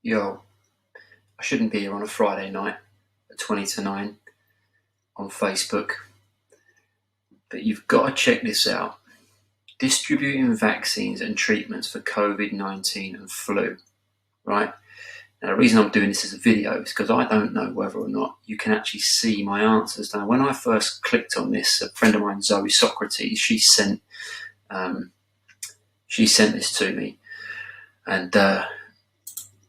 Yo, I shouldn't be here on a Friday night at 20 to 9 on Facebook, but you've got to check this out. Distributing vaccines and treatments for COVID-19 and flu, right? Now, the reason I'm doing this as a video is because I don't know whether or not you can actually see my answers. Now, when I first clicked on this, a friend of mine, Zoe Socrates, she sent this to me, and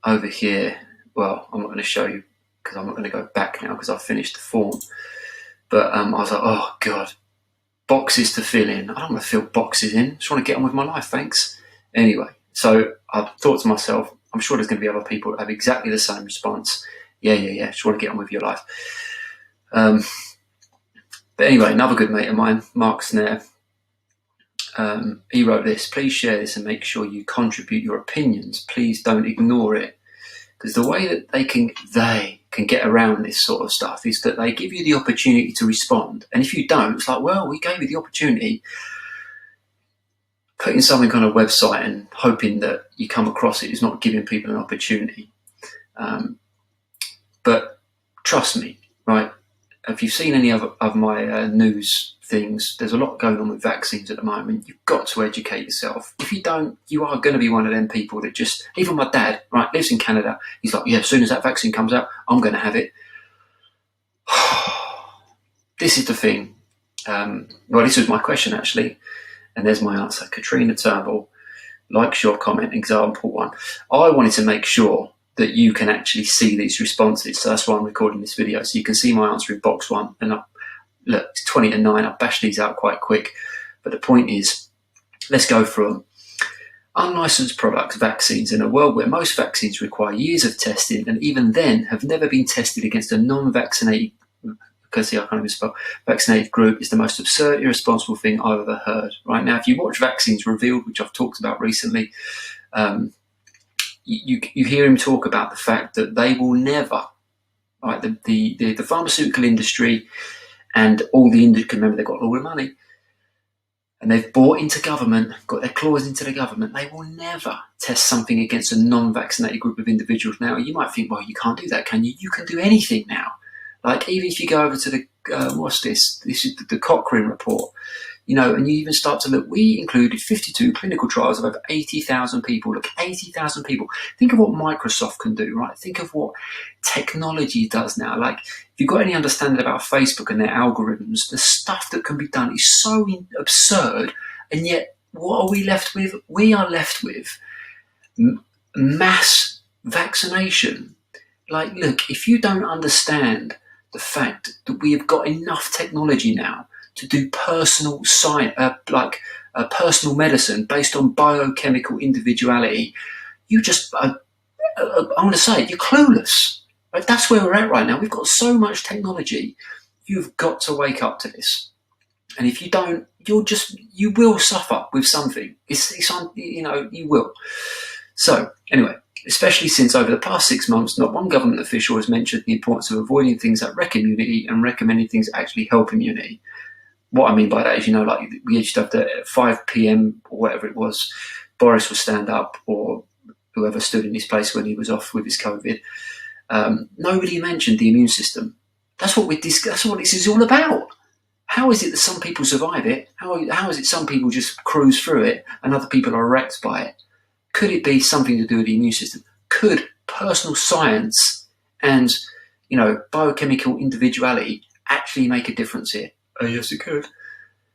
over here, well, I'm not going to show you because I'm not going to go back now because I finished the form. But I was like, oh God, boxes to fill in. I don't want to fill boxes in. I just want to get on with my life, thanks. Anyway, so I thought to myself, I'm sure there's going to be other people that have exactly the same response. Yeah. Just want to get on with your life. But anyway, another good mate of mine, Mark Snare, he wrote this: please share this and make sure you contribute your opinions. Please don't ignore it. Because the way that they can get around this sort of stuff is that they give you the opportunity to respond. And if you don't, it's like, well, we gave you the opportunity. Putting something on a website and hoping that you come across it is not giving people an opportunity. But trust me, right? If you've seen any of my news things, there's a lot going on with vaccines at the moment. You've got to educate yourself. If you don't, you are going to be one of them people that just, even my dad, right, lives in Canada. He's like, yeah, as soon as that vaccine comes out, I'm going to have it. This is the thing. Well, this was my question, actually. And there's my answer. Katrina Turnbull likes your comment, example 1. I wanted to make sure that you can actually see these responses. So that's why I'm recording this video. So you can see my answer in box 1. And look, it's 20 to 9. I'll bash these out quite quick. But the point is, let's go from unlicensed products, vaccines, in a world where most vaccines require years of testing and even then have never been tested against a non-vaccinated, because I can't even spell, vaccinated group, is the most absurd, irresponsible thing I've ever heard. Right now, if you watch Vaccines Revealed, which I've talked about recently, you hear him talk about the fact that they will never, right, the pharmaceutical industry and all the industry, remember they've got all the money, and they've bought into government, got their claws into the government, they will never test something against a non-vaccinated group of individuals. Now, you might think, well, you can't do that, can you? You can do anything now. Like, even if you go over to the, what's this? This is the Cochrane report, you know, and you even start to look, we included 52 clinical trials of over 80,000 people. Look, 80,000 people. Think of what Microsoft can do, right? Think of what technology does now. Like, if you've got any understanding about Facebook and their algorithms, the stuff that can be done is so absurd. And yet, what are we left with? We are left with mass vaccination. Like, look, if you don't understand the fact that we have got enough technology now to do personal science, personal medicine based on biochemical individuality, you just, I want to say, you're clueless. Right? That's where we're at right now. We've got so much technology. You've got to wake up to this. And if you don't, you will suffer with something. You will. So anyway, especially since over the past 6 months, not one government official has mentioned the importance of avoiding things that wreck immunity and recommending things that actually help immunity. What I mean by that is, like we used to have to, at 5 p.m. or whatever it was, Boris would stand up, or whoever stood in his place when he was off with his COVID. Nobody mentioned the immune system. That's what this is all about. How is it that some people survive it? How is it some people just cruise through it and other people are wrecked by it? Could it be something to do with the immune system? Could personal science and, biochemical individuality actually make a difference here? Yes, it could.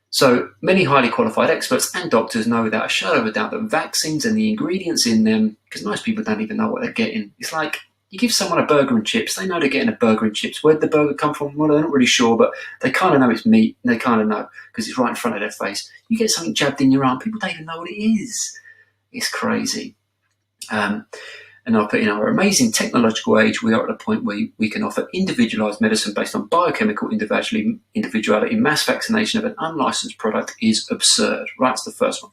So many highly qualified experts and doctors know without a shadow of a doubt that vaccines and the ingredients in them, because most people don't even know what they're getting. It's like you give someone a burger and chips, they know they're getting a burger and chips. Where'd the burger come from? Well, they're not really sure, but they kind of know it's meat, and they kind of know because it's right in front of their face. You get something jabbed in your arm, people don't even know what it is. It's crazy. And I'll put in our amazing technological age, we are at a point where we can offer individualized medicine based on biochemical individuality. Mass vaccination of an unlicensed product is absurd. Right, that's the first one.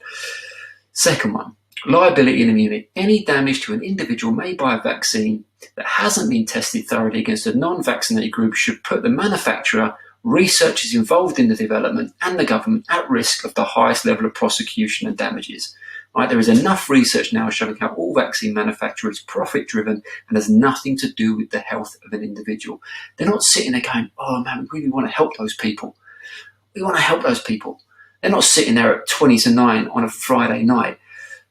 Second one, liability and immunity. Any damage to an individual made by a vaccine that hasn't been tested thoroughly against a non-vaccinated group should put the manufacturer, researchers involved in the development, and the government at risk of the highest level of prosecution and damages. Right? There is enough research now showing how all vaccine manufacture is profit-driven and has nothing to do with the health of an individual. They're not sitting there going, oh man, we really want to help those people. We want to help those people. They're not sitting there at 20 to 9 on a Friday night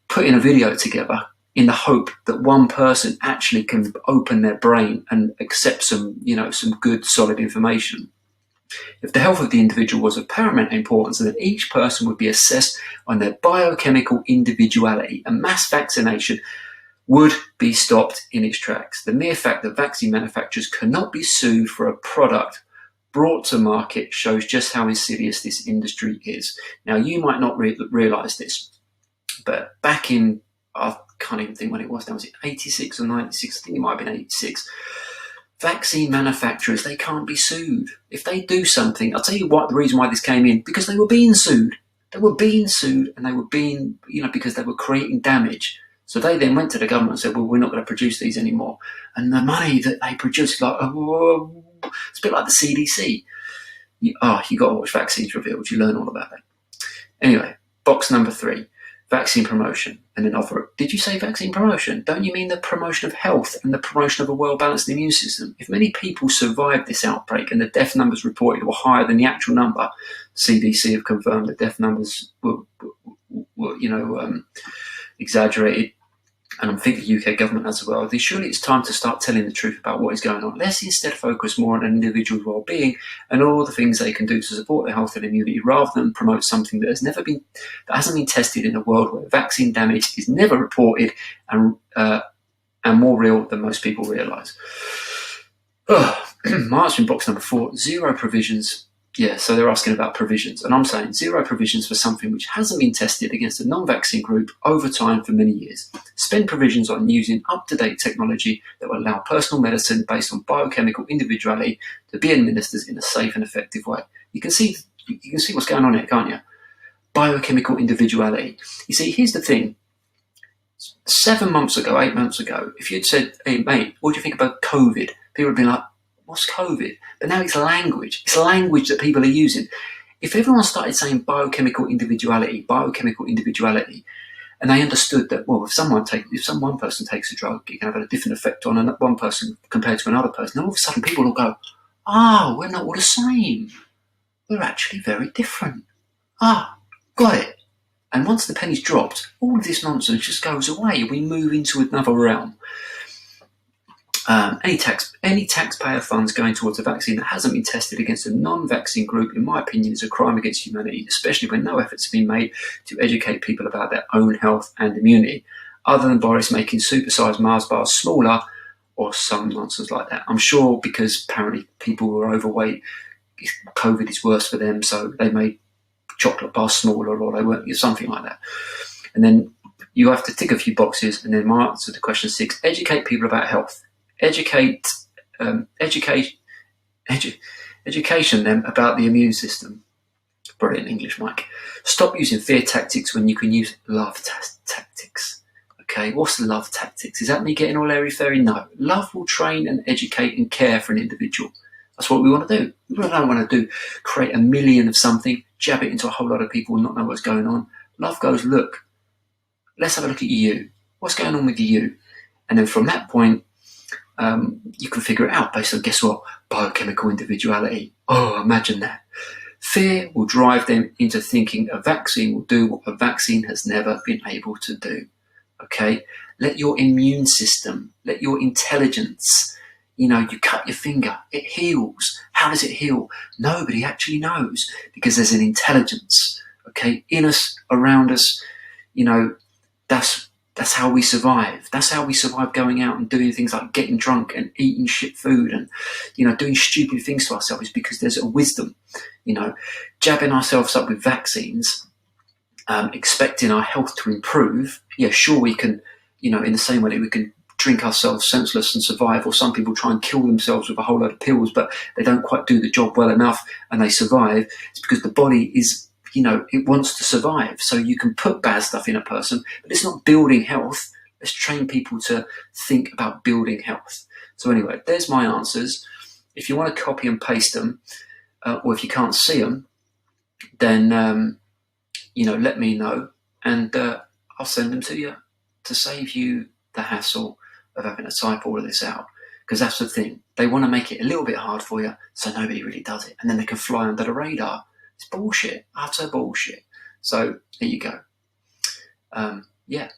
putting a video together in the hope that one person actually can open their brain and accept some good, solid information. If the health of the individual was of paramount importance, then each person would be assessed on their biochemical individuality, and mass vaccination would be stopped in its tracks. The mere fact that vaccine manufacturers cannot be sued for a product brought to market shows just how insidious this industry is. Now, you might not realise this, but back in, I can't even think when it was now, was it 86 or 96? I think it might have been 86. Vaccine manufacturers, they can't be sued. If they do something, I'll tell you what, the reason why this came in, because they were being sued. They were being sued, and they were being, because they were creating damage. So they then went to the government and said, well, we're not going to produce these anymore. And the money that they produced, it's a bit like the CDC. You got to watch Vaccines Revealed. You learn all about that. Anyway, box number 3. Vaccine promotion, and then offer it. Did you say vaccine promotion? Don't you mean the promotion of health and the promotion of a well-balanced immune system? If many people survived this outbreak and the death numbers reported were higher than the actual number, CDC have confirmed the death numbers were exaggerated, and I'm thinking the UK government as well, then surely it's time to start telling the truth about what is going on. Let's instead focus more on an individual's well-being and all the things they can do to support their health and immunity, rather than promote something that hasn't been tested in a world where vaccine damage is never reported and more real than most people realise. My answer in box number 4: zero provisions. Yeah, so they're asking about provisions, and I'm saying zero provisions for something which hasn't been tested against a non-vaccine group over time for many years. Spend provisions on using up-to-date technology that will allow personal medicine based on biochemical individuality to be administered in a safe and effective way. You can see what's going on here, can't you? Biochemical individuality. You see, here's the thing. 7 months ago, 8 months ago, if you'd said, hey mate, what do you think about COVID? People would be like, what's COVID? But now it's language. It's language that people are using. If everyone started saying biochemical individuality, and they understood that, well, if one person takes a drug, it can have a different effect on one person compared to another person, then all of a sudden people will go, we're not all the same. We're actually very different. Got it. And once the penny's dropped, all of this nonsense just goes away. We move into another realm. Any taxpayer funds going towards a vaccine that hasn't been tested against a non-vaccine group, in my opinion, is a crime against humanity, especially when no efforts have been made to educate people about their own health and immunity, other than Boris making supersized Mars bars smaller or some nonsense like that. I'm sure because apparently people who are overweight, COVID is worse for them, so they made chocolate bars smaller, or they weren't, something like that. And then you have to tick a few boxes, and then my answer to question 6: educate people about health. Education them about the immune system. Brilliant English, Mike. Stop using fear tactics when you can use love tactics. Okay, what's love tactics? Is that me getting all airy-fairy? No. Love will train and educate and care for an individual. That's what we want to do. We don't want to create a million of something, jab it into a whole lot of people and not know what's going on. Love goes, look, let's have a look at you. What's going on with you? And then from that point, you can figure it out based on, guess what? Biochemical individuality. Oh, imagine that. Fear will drive them into thinking a vaccine will do what a vaccine has never been able to do. Okay? Let your immune system, let your intelligence, you cut your finger, it heals. How does it heal? Nobody actually knows, because there's an intelligence, okay, in us, around us. That's how we survive. That's how we survive going out and doing things like getting drunk and eating shit food and, doing stupid things to ourselves, because there's a wisdom, jabbing ourselves up with vaccines, expecting our health to improve. Yeah, sure, we can, in the same way that we can drink ourselves senseless and survive, or some people try and kill themselves with a whole load of pills, but they don't quite do the job well enough and they survive. It's because the body is, it wants to survive. So you can put bad stuff in a person, but it's not building health. Let's train people to think about building health. So anyway, there's my answers. If you want to copy and paste them, or if you can't see them, then, let me know. And I'll send them to you to save you the hassle of having to type all of this out. Because that's the thing. They want to make it a little bit hard for you so nobody really does it. And then they can fly under the radar. It's bullshit. Utter bullshit. So there you go. Yeah.